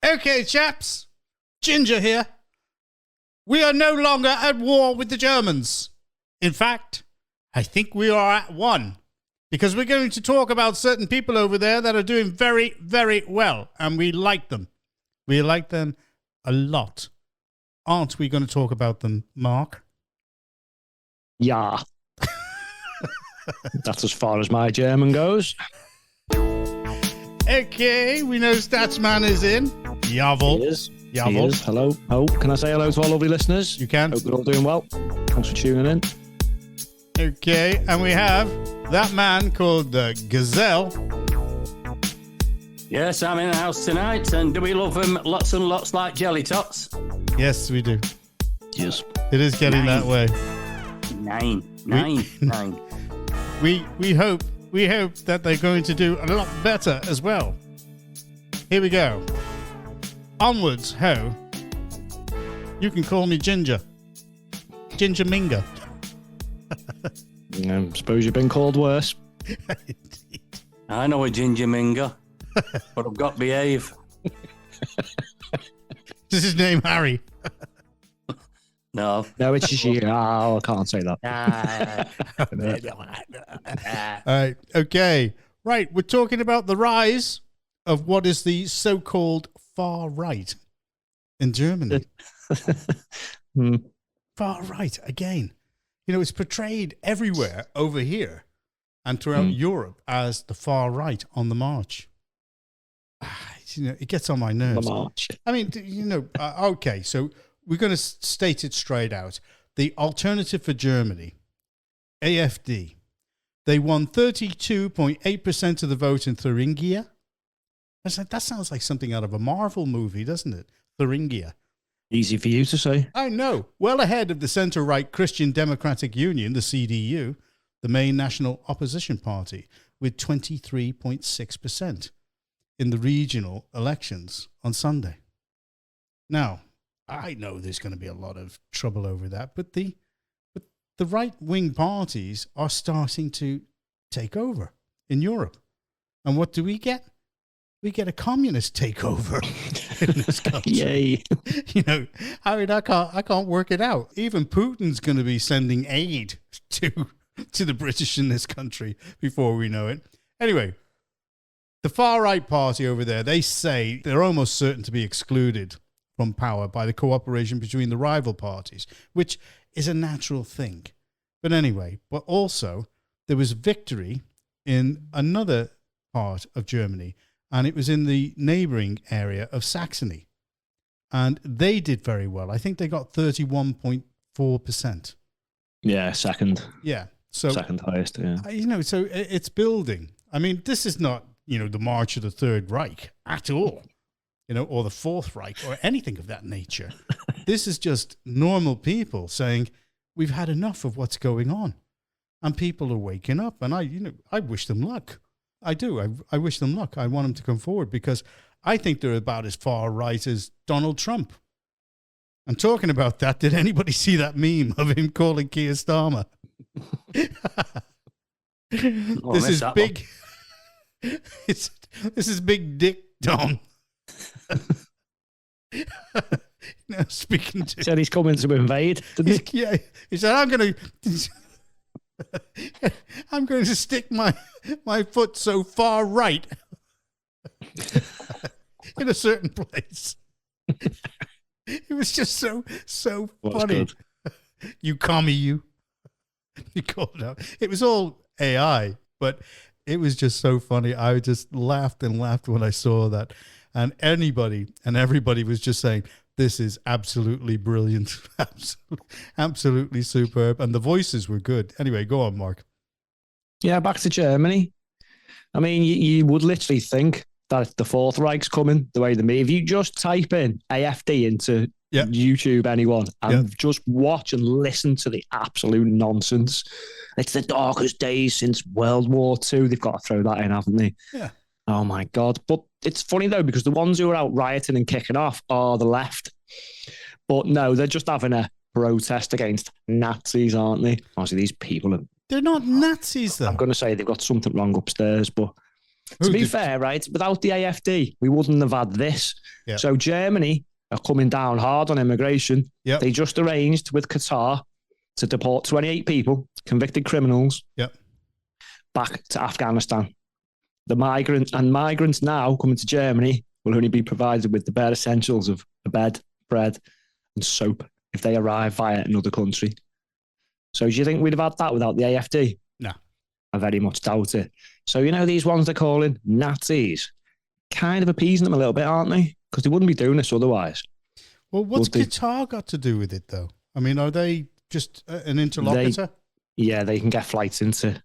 Okay, chaps. Ginger here. We are no longer at war with the Germans. In fact, I think we are at one. Because we're going to talk about certain people over there that are doing very, very well. And we like them. We like them a lot. Aren't we going to talk about them, Mark? Yeah. That's as far as my German goes. Okay, we know Statsman is in. Jawohl. He is. Jawohl. He is. Hello. Oh, can I say hello to our lovely listeners? You can. Hope they're all doing well. Thanks for tuning in. Okay, and we have that man called the Gazelle. Yes, I'm in the house tonight, and do we love them lots and lots like jelly tots? Yes, we do. Yes. It is getting that way. Nine. We hope that they're going to do a lot better as well. Here we go. Onwards, ho. You can call me Ginger. Ginger Minga. I suppose you've been called worse. I know a ginger minger, but I've got to behave. Is his name Harry? No. No, it's just you. Oh, I can't say that. All right. Okay. Right. We're talking about the rise of what is the so-called far right in Germany. Far right again. You know, it's portrayed everywhere over here and throughout Europe as the far right on the march. You know, it gets on my nerves. The march. I mean, you know, okay, so we're going to state it straight out. The Alternative for Germany, AfD, they won 32.8% of the vote in Thuringia. That sounds like something out of a Marvel movie, doesn't it? Thuringia. Easy for you to say. I know. Well ahead of the centre-right Christian Democratic Union, the CDU, the main national opposition party, with 23.6% in the regional elections on Sunday. Now, I know there's going to be a lot of trouble over that, but the right-wing parties are starting to take over in Europe. And what do we get? We get a communist takeover in this country. Yay. You know, I mean, I can't work it out. Even Putin's going to be sending aid to the British in this country before we know it. Anyway, the far-right party over there, they say they're almost certain to be excluded from power by the cooperation between the rival parties, which is a natural thing. But anyway, but also there was victory in another part of Germany, and it was in the neighboring area of Saxony. And they did very well. I think they got 31.4%. Yeah, second. Yeah. So second highest, yeah. You know, so it's building. I mean, this is not, you know, the March of the Third Reich at all, you know, or the Fourth Reich or anything of that nature. This is just normal people saying, we've had enough of what's going on. And people are waking up. And I wish them luck. I do. I wish them luck. I want them to come forward because I think they're about as far right as Donald Trump. And talking about that, did anybody see that meme of him calling Keir Starmer? This is big. This is Big Dick Dom. Now speaking to. He said he's coming to invade, didn't he? Yeah, he said, I'm going to stick my foot so far right in a certain place. It was just so funny. Good. You commie, you. He called out. It was all AI, but it was just so funny. I just laughed and laughed when I saw that. And everybody was just saying, this is absolutely brilliant. Absolutely superb. And the voices were good. Anyway, go on, Mark. Yeah, back to Germany. I mean, you would literally think that the Fourth Reich's coming the way they move. If you just type in AfD into YouTube, anyone, and just watch and listen to the absolute nonsense. It's the darkest days since World War II. They've got to throw that in, haven't they? Yeah. Oh, my God. But it's funny, though, because the ones who are out rioting and kicking off are the left. But no, they're just having a protest against Nazis, aren't they? Honestly, these people are... They're not Nazis, though. I'm going to say they've got something wrong upstairs, but To be fair, right, without the AFD, we wouldn't have had this. Yep. So Germany are coming down hard on immigration. Yep. They just arranged with Qatar to deport 28 people, convicted criminals, back to Afghanistan. The migrants now coming to Germany will only be provided with the bare essentials of a bed, bread, and soap if they arrive via another country. So do you think we'd have had that without the AFD? No. I very much doubt it. So, you know, these ones they're calling Nazis, kind of appeasing them a little bit, aren't they? Because they wouldn't be doing this otherwise. Well, what's Qatar got to do with it, though? I mean, are they just an interlocutor? They can get flights into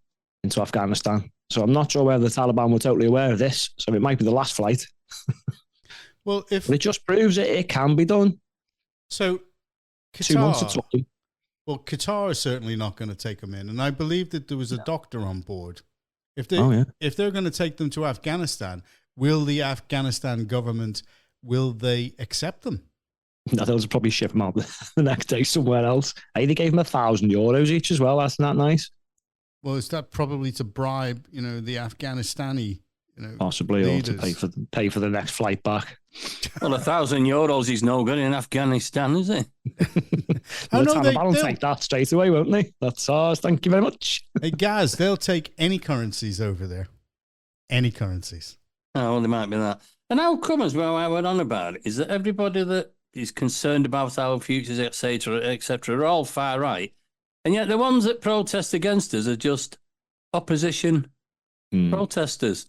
Afghanistan. So I'm not sure whether the Taliban were totally aware of this. So it might be the last flight. Well, but it just proves it can be done. So Qatar, 2 months to time. Well, Qatar is certainly not going to take them in, and I believe that there was a doctor on board. If they're going to take them to Afghanistan, will the Afghanistan government accept them? No, they'll probably ship them out the next day somewhere else. Hey, they gave them €1,000 each as well. That's not nice. Well, is that probably to bribe, the Afghanistani, possibly, leaders? Or to pay for the next flight back? Well, €1,000 is no good in Afghanistan, is it? The Taliban will take that straight away, won't they? That's ours. Thank you very much. Hey, Gaz, they'll take any currencies over there. Any currencies. Oh, well, there might be that. And how come as well, I went on about it, is that everybody that is concerned about our futures, etc., are all far right. And yet the ones that protest against us are just opposition protesters.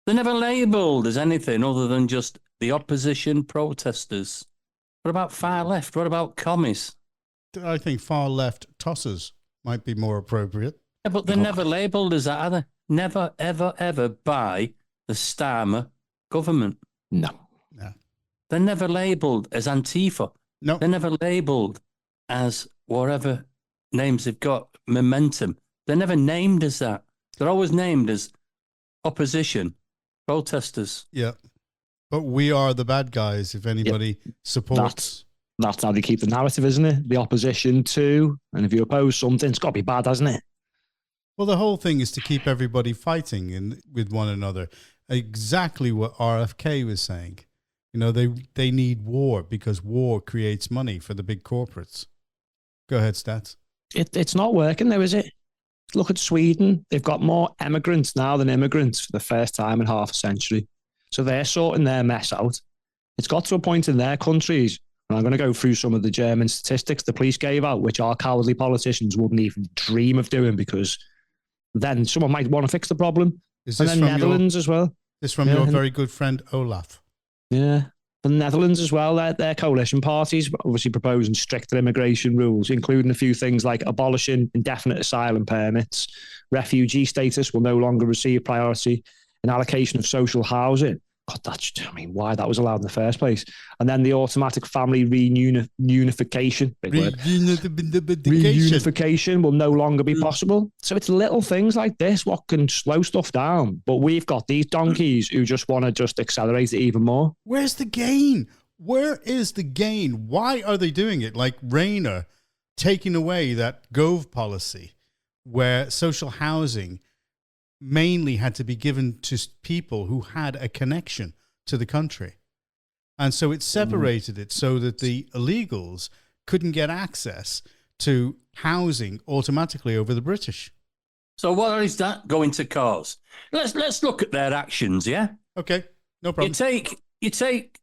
They're never labelled as anything other than just the opposition protesters. What about far left? What about commies? I think far left tossers might be more appropriate. Yeah, but they're never labelled as that, are they? Never, ever, ever by the Starmer government. No. They're never labelled as Antifa. No. They're never labelled as whatever names they've got, Momentum. They're never named as that. They're always named as opposition protesters. Yeah. But we are the bad guys if anybody supports. That's how they keep the narrative, isn't it? The opposition to, and if you oppose something, it's got to be bad, hasn't it? Well, the whole thing is to keep everybody fighting with one another. Exactly what RFK was saying. They need war because war creates money for the big corporates. Go ahead, Stats. It's not working though, is it? Look at Sweden. They've got more emigrants now than immigrants for the first time in half a century. So they're sorting their mess out. It's got to a point in their countries, and I'm going to go through some of the German statistics the police gave out, which our cowardly politicians wouldn't even dream of doing, because then someone might want to fix the problem. Is and this then from Netherlands as well. This from your very good friend Olaf. Yeah. The Netherlands as well, their coalition parties obviously proposing stricter immigration rules, including a few things like abolishing indefinite asylum permits, refugee status will no longer receive priority, and allocation of social housing. God, why that was allowed in the first place. And then the automatic family reunification, big word. Reunification will no longer be possible. So it's little things like this what can slow stuff down. But we've got these donkeys who just want to just accelerate it even more. Where's the gain? Where is the gain? Why are they doing it? Like Rayner taking away that Gove policy where social housing mainly had to be given to people who had a connection to the country. And so it separated it so that the illegals couldn't get access to housing automatically over the British. So what is that going to cause? Let's look at their actions, yeah? Okay, no problem. You take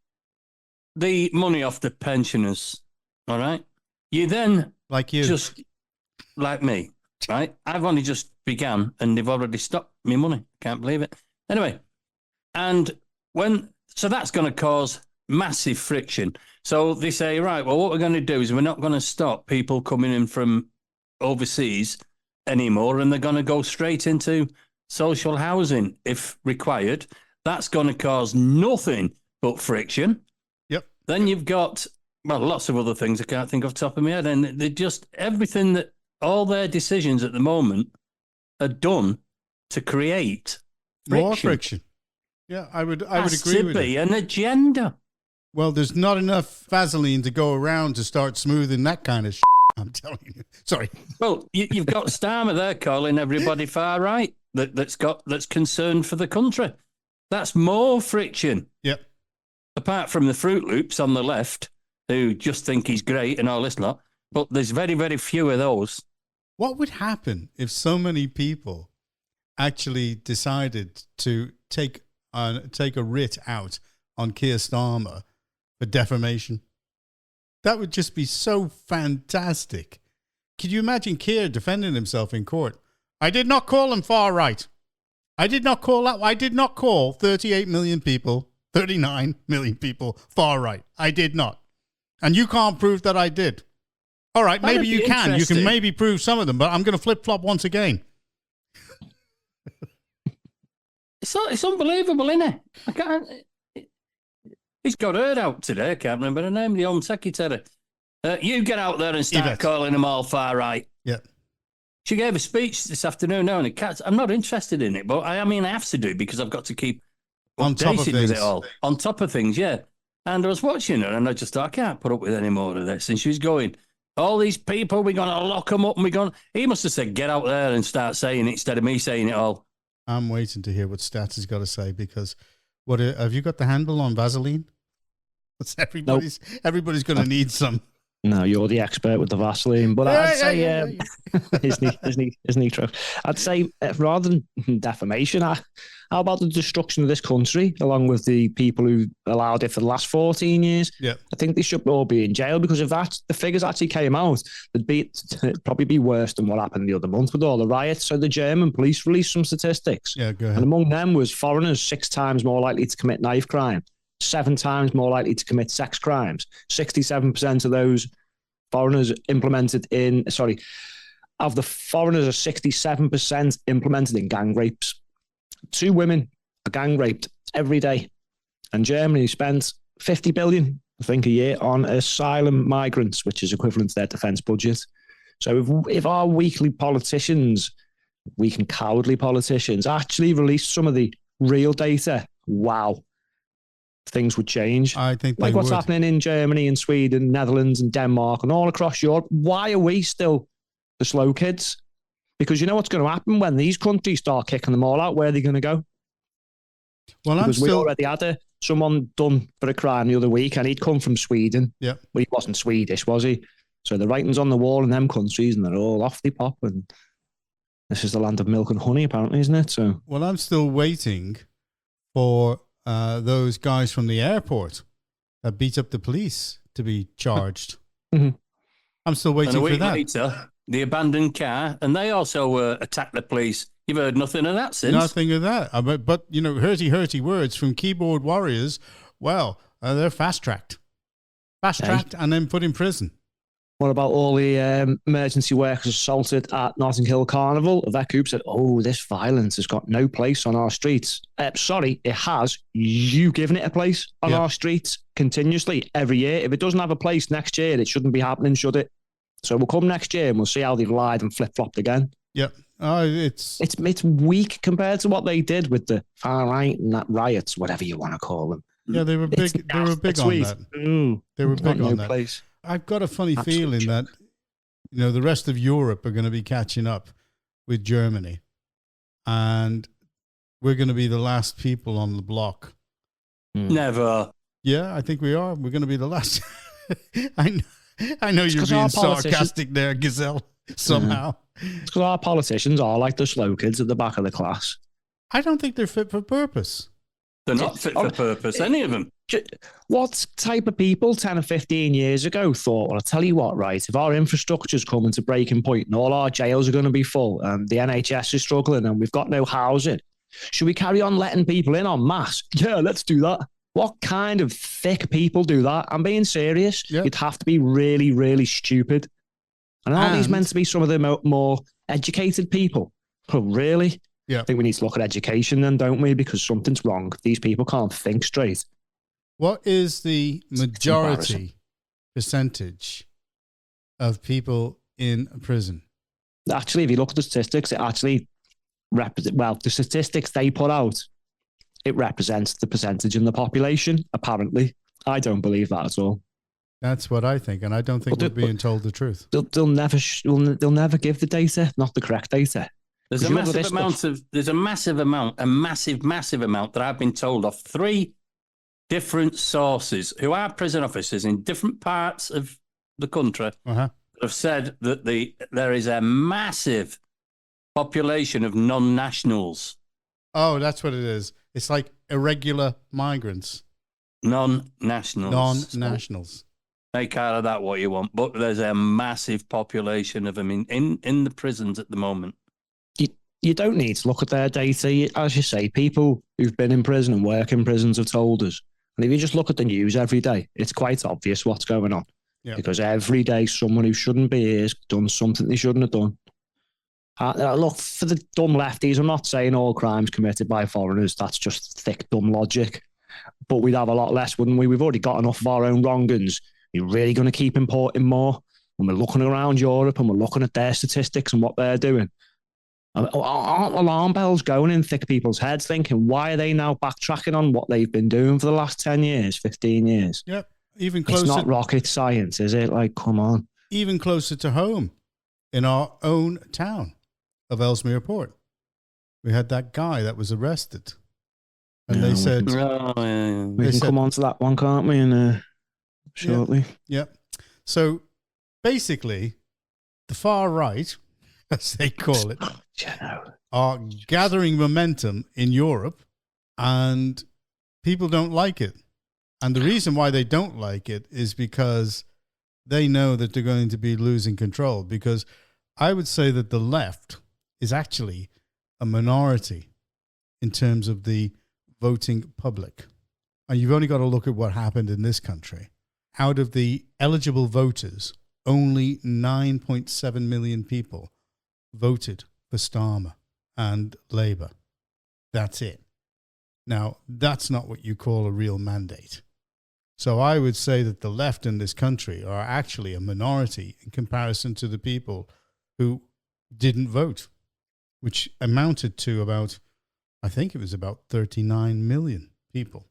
the money off the pensioners, all right? You then... Like you. Just like me, right? I've only just began and they've already stopped me money. Can't believe it. Anyway, so that's going to cause massive friction. So they say, right, well, what we're going to do is we're not going to stop people coming in from overseas anymore, and they're going to go straight into social housing if required. That's going to cause nothing but friction. Yep. Then you've got, lots of other things I can't think off the top of my head, and they're just all their decisions at the moment are done to create friction. More friction. Yeah, I would agree with you. Has to be an agenda. Well, there's not enough Vaseline to go around to start smoothing that kind of shit, I'm telling you. Sorry. Well, you've got Starmer there calling everybody far right that's concerned for the country. That's more friction. Yep. Apart from the Fruit Loops on the left, who just think he's great and all this lot. But there's very, very few of those. What would happen if so many people actually decided to take a writ out on Keir Starmer for defamation? That would just be so fantastic. Could you imagine Keir defending himself in court? I did not call him far right. I did not call 38 million people, 39 million people far right. I did not. And you can't prove that I did. All right, maybe you can. You can maybe prove some of them, but I'm going to flip-flop once again. It's unbelievable, isn't it? I can't. He's got her out today. I can't remember her name. The Home Secretary. You get out there and start calling them all far right. Yeah. She gave a speech this afternoon now, and I'm not interested in it, but I have to do because I've got to keep on top of things. With it all. On top of things, yeah. And I was watching her, and I just thought, I can't put up with any more of this. And she was going, all these people, we're going to lock them up, and He must have said, get out there and start saying it instead of me saying it all. I'm waiting to hear what Stats has got to say, because have you got the handle on Vaseline? Everybody's going to need some. No, you're the expert with the Vaseline, but I'd say, isn't he true? I'd say rather than defamation, how about the destruction of this country, along with the people who allowed it for the last 14 years? Yeah, I think they should all be in jail, because if the figures it'd probably be worse than what happened the other month with all the riots. So the German police released some statistics, yeah, go ahead. And among them was foreigners 6 times more likely to commit knife crime, 7 times more likely to commit sex crimes. 67% of those foreigners of the foreigners are 67% implemented in gang rapes. 2 women are gang raped every day. And Germany spends 50 billion, I think, a year on asylum migrants, which is equivalent to their defence budget. So if our weakly politicians, weak and cowardly politicians, actually released some of the real data, wow, things would change. I think like what's happening in Germany and Sweden, Netherlands and Denmark and all across Europe. Why are we still the slow kids? Because you know what's going to happen when these countries start kicking them all out? Where are they going to go? Well, because we already had someone done for a crime the other week, and he'd come from Sweden. Yeah, well, he wasn't Swedish, was he? So the writing's on the wall in them countries, and they're all off the pop. And this is the land of milk and honey, apparently, isn't it? So, well, I'm still waiting for those guys from the airport that beat up the police to be charged. Mm-hmm. I'm still waiting for that. Later, the abandoned car, and they also attacked the police. You've heard nothing of that since. Nothing of that. But you know, hurty words from keyboard warriors. Well, they're fast-tracked, and then put in prison. What about all the emergency workers assaulted at Notting Hill Carnival? That group said, oh, this violence has got no place on our streets. Sorry, it has. You given it a place on our streets continuously every year. If it doesn't have a place next year, it shouldn't be happening, should it? So we'll come next year and we'll see how they've lied and flip-flopped again. Yep. It's weak compared to what they did with the far right and that riots, whatever you want to call them. Yeah, they were big. They were big on that. They were big on that. Place. I've got a funny feeling that, you know, the rest of Europe are going to be catching up with Germany, and we're going to be the last people on the block. Never. Yeah, I think we are. We're going to be the last. I know you're being sarcastic there, Gazelle, somehow. It's because our politicians are like the slow kids at the back of the class. I don't think they're fit for purpose. They're not fit for purpose, any of them. What type of people 10 or 15 years ago thought, well, I'll tell you what, right, if our infrastructure's coming to breaking point and all our jails are going to be full and the NHS is struggling and we've got no housing, should we carry on letting people in en masse? Yeah, let's do that. What kind of thick people do that? I'm being serious. Yep. You'd have to be really, really stupid. And aren't these meant to be some of the more educated people? Oh, really? Yeah. I think we need to look at education then, don't we? Because something's wrong. These people can't think straight. What is the majority percentage of people in prison? Actually, if you look at the statistics, it actually the statistics they put out, it represents the percentage in the population, apparently. I don't believe that at all. That's what I think, and I don't think we're being told the truth. They'll never give the data, not the correct data. There's a massive amount that I've been told of 3 different sources who are prison officers in different parts of the country have said that there is a massive population of non-nationals. Oh, that's what it is. It's like irregular migrants. Non-nationals. Make out of that what you want, but there's a massive population of them in the prisons at the moment. You don't need to look at their data. As you say, people who've been in prison and work in prisons have told us. And if you just look at the news every day, it's quite obvious what's going on. Yeah. Because every day someone who shouldn't be here has done something they shouldn't have done. Look, for the dumb lefties, I'm not saying all crimes committed by foreigners. That's just thick, dumb logic. But we'd have a lot less, wouldn't we? We've already got enough of our own wrong'uns. You're really going to keep importing more? When we're looking around Europe and we're looking at their statistics and what they're doing, aren't alarm bells going in thick people's heads thinking, why are they now backtracking on what they've been doing for the last 10 years, 15 years? Yep. Even closer. It's not rocket science, is it? Like, come on. Even closer to home, in our own town of Ellesmere Port, we had that guy that was arrested. And they said... we can come on to that one, can't we, shortly? Yep. So, basically, the far right, as they call it, are gathering momentum in Europe, and people don't like it. And the reason why they don't like it is because they know that they're going to be losing control. Because I would say that the left is actually a minority in terms of the voting public. And you've only got to look at what happened in this country. Out of the eligible voters, only 9.7 million people voted for Starmer and Labour. That's it. Now, that's not what you call a real mandate. So I would say that the left in this country are actually a minority in comparison to the people who didn't vote, which amounted to about, I think it was about 39 million people.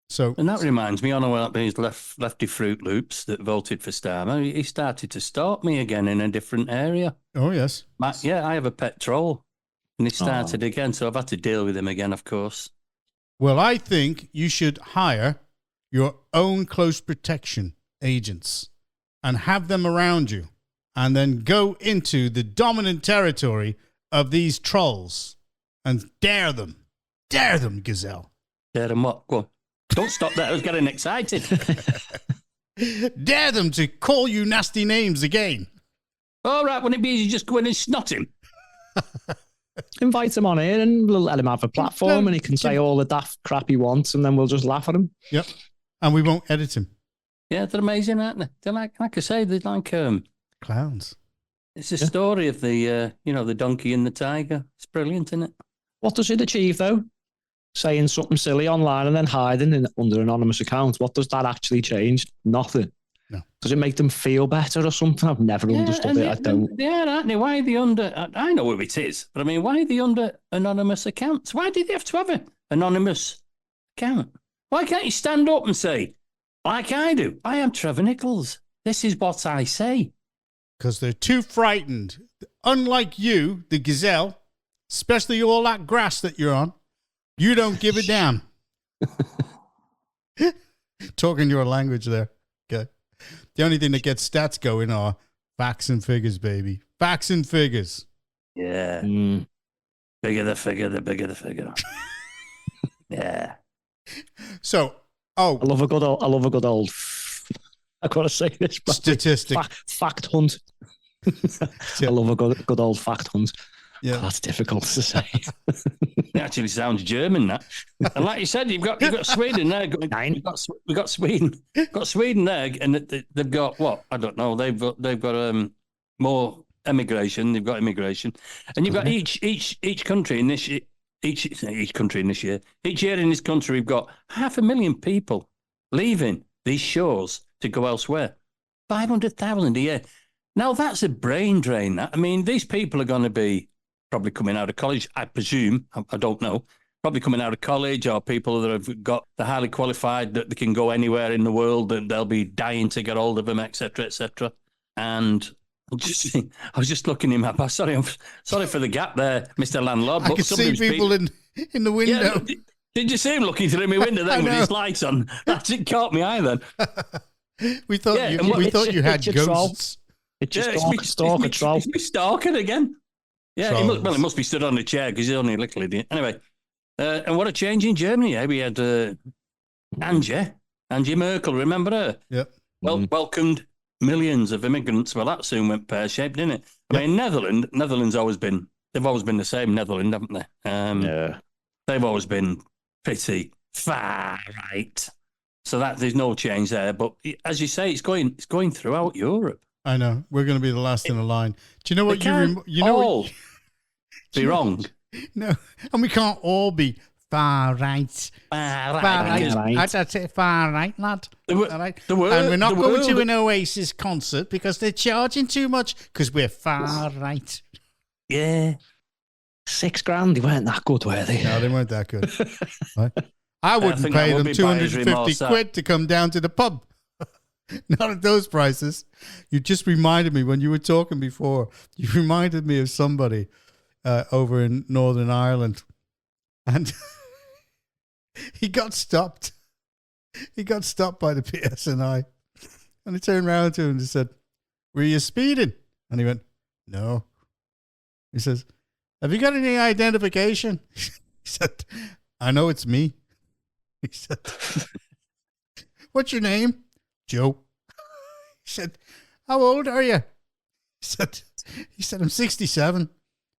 So, and that reminds me, on about these lefty Fruit Loops that voted for Starmer, he started to stalk me again in a different area. Oh, yes. I have a pet troll, and he started again, so I've had to deal with him again, of course. Well, I think you should hire your own close protection agents and have them around you, and then go into the dominant territory of these trolls and dare them. Dare them, Gazelle. Dare them what? Go on. Don't stop there. I was getting excited. Dare them to call you nasty names again. All right, wouldn't it be easy just go in and snot him? Invite him on in and we'll let him have a platform and he can say all the daft crap he wants and then we'll just laugh at him. Yep. And we won't edit him. Yeah, they're amazing, aren't they? They're like I say, they're like clowns. It's a story of the the donkey and the tiger. It's brilliant, isn't it? What does it achieve though? Saying something silly online and then hiding under an anonymous account. What does that actually change? Nothing. No. Does it make them feel better or something? I've never understood it. I don't. Yeah, aren't they? Why are they under? I know who it is, but I mean, why are they under anonymous accounts? Why do they have to have an anonymous account? Why can't you stand up and say, like I do, I am Trevor Nicholls. This is what I say. Because they're too frightened. Unlike you, the Gazelle, especially all that grass that you're on, you don't give a damn. Talking your language there. Okay. The only thing that gets stats going are facts and figures, baby. Facts and figures. Yeah. Bigger the figure, the bigger the figure. Yeah. So, I love a good old. I've got to say this. Statistic. Fact hunt. I love a good old fact hunt. Yeah, that's difficult to say. It actually sounds German, that. And like you said, you've got Sweden there. We've got Sweden. Got Sweden there, and they've got what? I don't know. They've got more emigration. They've got immigration, and you've got each country in this each country in this year. Each year in this country, we've got 500,000 people leaving these shores to go elsewhere. 500,000 a year. Now that's a brain drain. I mean, these people are going to be probably coming out of college, I presume. I don't know. Probably coming out of college, or people that have got the highly qualified that they can go anywhere in the world and they'll be dying to get hold of them, etc., etc. And I was just looking him up. Sorry for the gap there, Mr. Landlord. I could see people in the window. Yeah, did you see him looking through my window then with his lights on? It caught me eye then. we thought you had ghosts. It's just stalker troll. It's me stalking again. Yeah, he must be stood on a chair because he's only a little idiot. Anyway, and what a change in Germany. We had Angie Merkel, remember her? Yep. Welcomed millions of immigrants. Well, that soon went pear-shaped, didn't it? I mean, Netherlands they've always been the same Netherlands, haven't they? Yeah. They've always been pretty far right. So that there's no change there. But as you say, it's going throughout Europe. I know. We're going to be the last in the line. Do you know what be wrong? No, and we can't all be far right. Far right. That's it, far right, lad. And we're not going to an Oasis concert because they're charging too much because we're far right. Yeah. $6,000, they weren't that good, were they? No, they weren't that good. Right? I wouldn't pay them 250 quid to come down to the pub. Not at those prices. You just reminded me when you were talking before. You reminded me of somebody over in Northern Ireland, and he got stopped. He got stopped by the PSNI, and I turned around to him and said, "Were you speeding?" And he went, "No." He says, "Have you got any identification?" He said, "I know it's me." He said, "What's your name?" "Joe." He said, "How old are you?" He said, "I'm 67.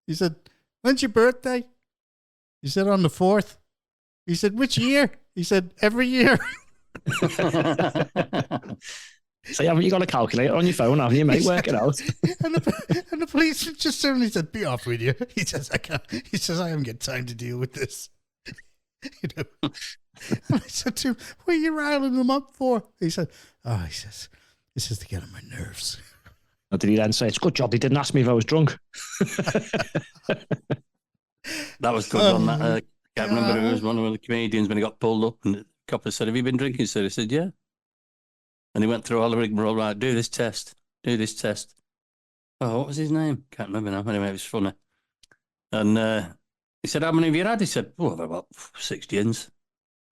He said, "When's your birthday?" He said, "On the 4th. He said, "Which year?" He said, "Every year." So haven't you got a calculator on your phone, haven't you, mate? Work it out. And the policeman just suddenly said, "Be off with you." He says, "I can't." He says, "I haven't got time to deal with this." You know. And I said to him, "What are you riling them up for?" He said, "This is to get on my nerves." Or did he then say, "It's a good job they didn't ask me if I was drunk"? That was good on that. I can't remember who was one of the comedians when he got pulled up, and the copper said, "Have you been drinking, sir?" He said, "Yeah." And he went through all the rigmarole, right, do this test. Oh, what was his name? Can't remember now. Anyway, it was funny. And he said, "How many have you had?" He said, "Oh, about 6 gins,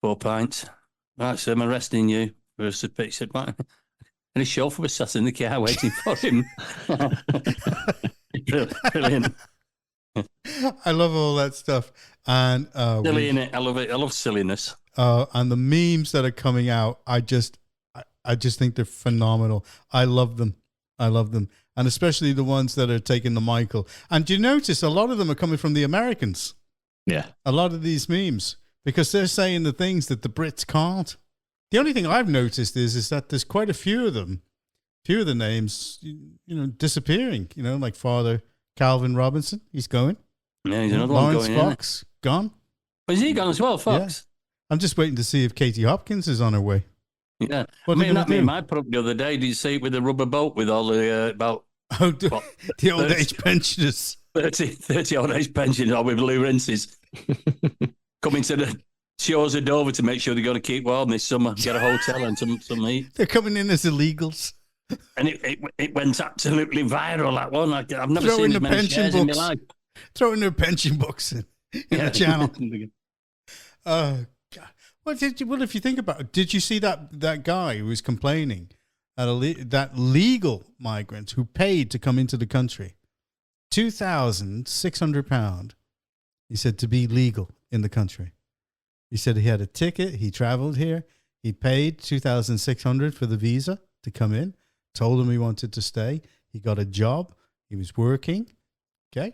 4 pints." "Right, sir, I'm arresting you." He said, "What?" And his chauffeur was sat in the car waiting for him. Brilliant. I love all that stuff. And silly, innit? I love it. I love silliness. And the memes that are coming out, I just think they're phenomenal. I love them. And especially the ones that are taking the Michael. And do you notice a lot of them are coming from the Americans? Yeah. A lot of these memes, because they're saying the things that the Brits can't. The only thing I've noticed is that there's quite a few of them, few of the names, disappearing. Like Father Calvin Robinson, he's going. Yeah, he's another one Lawrence going. Fox, gone. Oh, is he gone as well, Fox? Yeah. I'm just waiting to see if Katie Hopkins is on her way. Yeah. That meme I put up the other day, did you see it with the rubber boat with all the the old age pensioners? 30 old age pensioners, all with blue rinses, coming to the shores of Dover to make sure they're going to keep warm this summer, get a hotel and some heat. They're coming in as illegals. And it went absolutely viral, that one. I've never seen as many shares in my life. Throwing their pension books in the channel. Oh, God. Well, if you think about it, did you see that guy who was complaining that legal migrant who paid to come into the country, £2,600, he said, to be legal in the country. He said he had a ticket, he traveled here, he paid $2,600 for the visa to come in, told him he wanted to stay, he got a job, he was working, okay?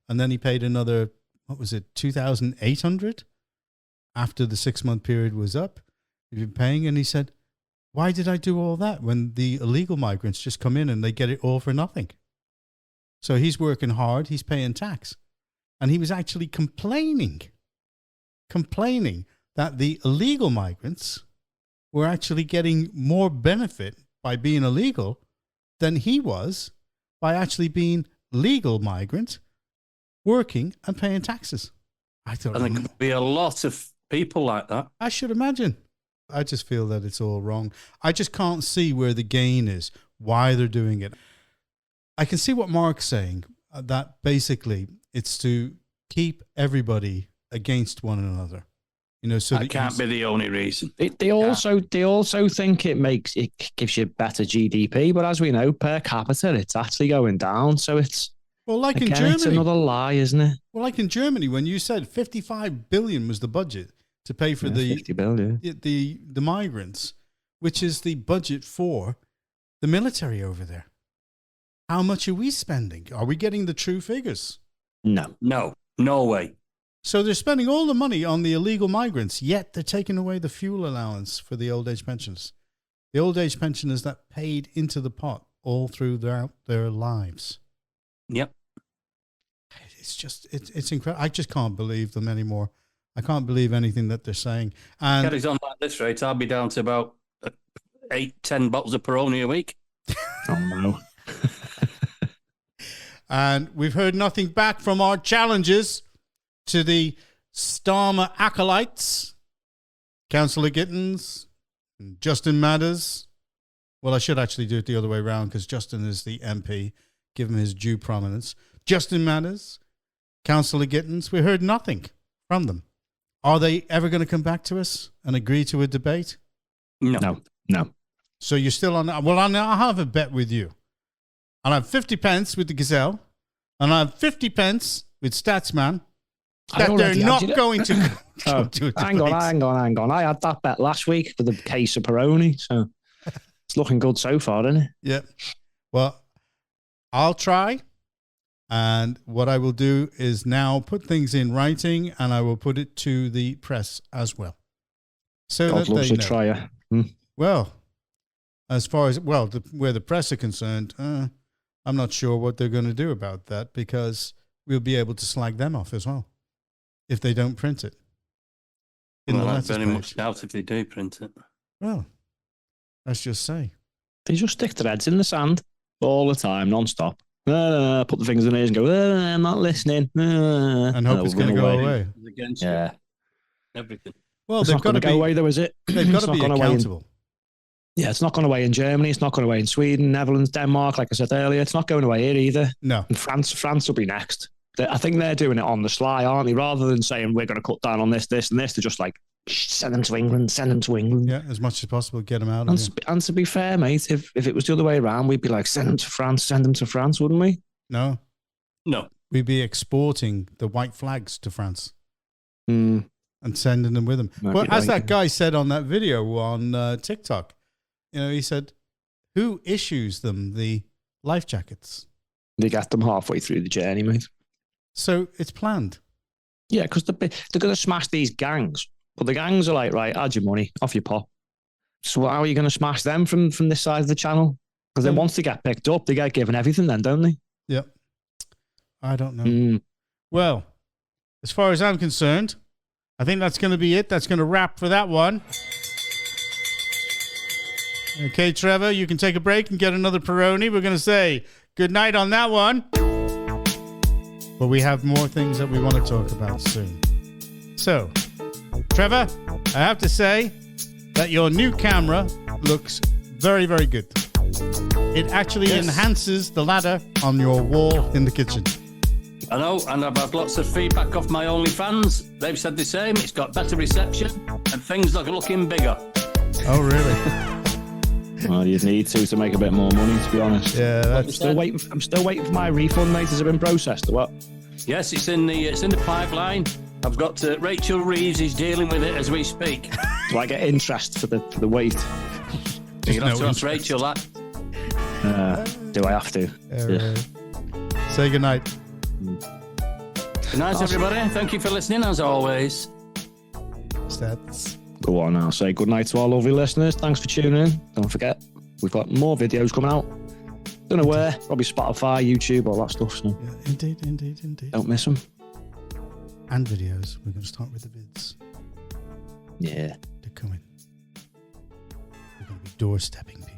And then he paid another, $2,800 after the 6-month period was up. He'd been paying, and he said, "Why did I do all that when the illegal migrants just come in and they get it all for nothing?" So he's working hard, he's paying tax. And he was actually complaining that the illegal migrants were actually getting more benefit by being illegal than he was by actually being legal migrant, working and paying taxes. I thought, and there could be a lot of people like that. I should imagine. I just feel that it's all wrong. I just can't see where the gain is, why they're doing it. I can see what Mark's saying, that basically it's to keep everybody against one another. So that can't be the only reason. They also think it gives you better GDP, but as we know, per capita, it's actually going down. So it's in Germany, it's another lie, isn't it? Well, like in Germany, when you said 55 billion was the budget to pay for the 50 billion. the migrants, which is the budget for the military over there. How much are we spending? Are we getting the true figures? No way. So they're spending all the money on the illegal migrants, yet they're taking away the fuel allowance for the old age pensioners. The old age pensioners that paid into the pot all throughout their lives. Yep. It's just, it's incredible. I just can't believe them anymore. I can't believe anything that they're saying. And carries on like this rate, I'll be down to about 8-10 bottles of Peroni a week. Oh, no. And we've heard nothing back from our challenges to the Starmer acolytes, Councillor Gittins, Justin Matters. Well, I should actually do it the other way around because Justin is the MP. Give him his due prominence. Justin Matters, Councillor Gittins. We heard nothing from them. Are they ever going to come back to us and agree to a debate? No. So you're still on. Well, I'll have a bet with you. I'll have 50 pence with the Gazelle, and I'll have 50 pence with Statsman. That they're not going to go to a debate. Hang on. I had that bet last week for the case of Peroni, so it's looking good so far, isn't it? Yeah. Well, I'll try. And what I will do is now put things in writing, and I will put it to the press as well. So God that loves they a know. trier. Well, as far as, where the press are concerned, I'm not sure what they're going to do about that, because we'll be able to slag them off as well if they don't print it. I very much doubt if they do print it. Well, let's just say. They just stick their heads in the sand all the time, non-stop. Put the fingers in their ears and go, I'm not listening. And hope it's going to go away. Against everything. Well, it's they've not got going to to go away, though, is it? They've got to be accountable. Yeah, it's not going away in Germany. It's not going away in Sweden, Netherlands, Denmark. Like I said earlier, it's not going away here either. No. And France will be next. I think they're doing it on the sly, aren't they? Rather than saying we're going to cut down on this, this, and this, they're just like, send them to England. Yeah, as much as possible, get them out of here. And to be fair, mate, if it was the other way around, we'd be like, send them to France, wouldn't we? No. We'd be exporting the white flags to France and sending them with them. But as that guy said on that video on TikTok, he said, who issues them the life jackets? They get them halfway through the journey, mate. So it's planned. Yeah, because they're going to smash these gangs. But the gangs are like, right, add your money, off you pop. So how are you going to smash them from this side of the channel? Because then once they get picked up, they get given everything then, don't they? Yep. I don't know. Well, as far as I'm concerned, I think that's going to be it. That's going to wrap for that one. Okay, Trevor, you can take a break and get another Peroni. We're going to say good night on that one. But we have more things that we want to talk about soon. So, Trevor, I have to say that your new camera looks very, very good. It actually enhances the ladder on your wall in the kitchen. I know, and I've had lots of feedback off my OnlyFans. They've said the same. It's got better reception, and things are looking bigger. Oh, really? Well, you'd need to make a bit more money, to be honest. Yeah, that's... I'm still waiting for my refund, mate. Has it been processed or what? Yes, it's in the pipeline. I've got Rachel Reeves is dealing with it as we speak. Do I get interest for the wait? You'll have to ask Rachel that. Do I have to? Right. Say goodnight. Good night, everybody. Thank you for listening, as always. Stats. Go on now. Say good night to our lovely listeners. Thanks for tuning in. Don't forget, we've got more videos coming out. Don't know where. Probably Spotify, YouTube, all that stuff. So. Yeah, indeed. Don't miss them. And videos. We're going to start with the vids. Yeah. They're coming. We're going to be doorstepping people.